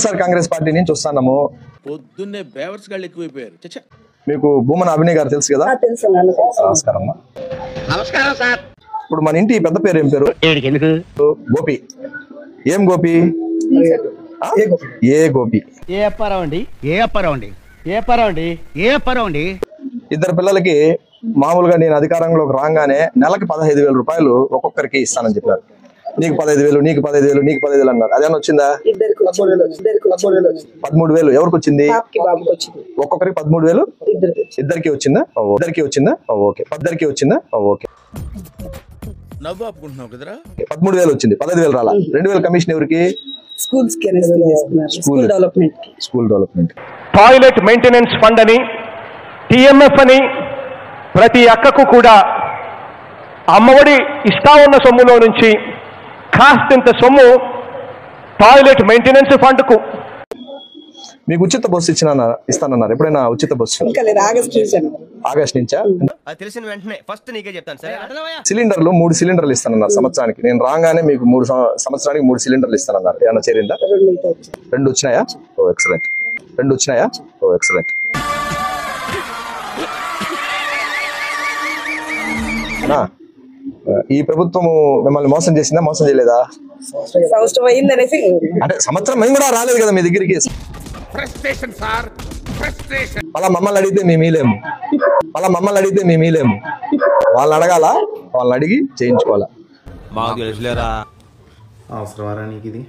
YSR Congress party నుంచి వస్తున్నాము. పొద్దున్నే బేవర్స్ గాళ్ళు ఎక్కువైపోయారు. మీకు భూమన అభినయ్ గారు తెలుసు కదా? నమస్కారం అమ్మా. నమస్కారం సార్. ఇప్పుడు మన ఇంటి పెద్ద పేరు ఏం పేరు? గోపి. ఏం గోపి? ఏ గోపి. ఏ అప్పారావు అండి? ఏ అప్పారావు అండి? ఏ అప్పారావు అండి? ఏ అప్పారావు అండి? ఇద్దరు పిల్లలకి మామూలుగా నేను అధికారంలోకి రాగానే నెలకి 15,000 రూపాయలు ఒక్కొక్కరికి ఇస్తానని చెప్పారు. నీకు 15,000, నీకు 15,000, నీకు 15,000 అన్నారు. అదేనా వచ్చిందా? 13,000 ఎవరికి వచ్చింది? ఒక్కొక్కరికి 13,000 ఇద్దరికి వచ్చిందా? ఇద్దరికి వచ్చిందా? ఓకే. ఇద్దరికి వచ్చిందా? ఓకే. నవ్వు ఆపుకుంటున్నావు కదరా. 13,000 వచ్చింది, 15,000 రాలా. 2,000 కమిషన్ ఎవరికి? School development. Toilet maintenance fund అని, టిఎంఎఫ్ అని ప్రతి అక్కకు కూడా అమ్మఒడి ఇస్తా ఉన్న సొమ్ములో నుంచి కాస్తంత సొమ్ము టాయిలెట్ మెయింటెనెన్స్ ఫండ్కు. మీకు ఉచిత బస్సు ఇస్తానన్నారు. ఎప్పుడైనా ఉచిత బస్సు? ఆగస్ట్ నుంచా? తెలిసిన వెంటనే ఫస్ట్ నీకే చెప్తాను సార్. సిలిండర్లు 3 సిలిండర్లు ఇస్తానన్నారు సంవత్సరానికి. నేను రాగానే మీకు 3 సంవత్సరానికి 3 సిలిండర్లు ఇస్తానన్నారు. ఏమన్నా చేరిందా? 2 వచ్చినాయా? ఓ ఎక్సలెంట్. 2 వచ్చినాయా? ఓ ఎక్సలెంట్. ఈ ప్రభుత్వం మిమ్మల్ని మోసం చేసిందా? మోసం చేయలేదా? అంటే సంవత్సరం మేము కూడా రాలేదు కదా మీ దగ్గరికి. అలా మమ్మల్ని అడిగితే మేము లేము. వాళ్ళని అడగాల, వాళ్ళని అడిగి చేయించుకోవాలా. అవసరం నీకు ఇది?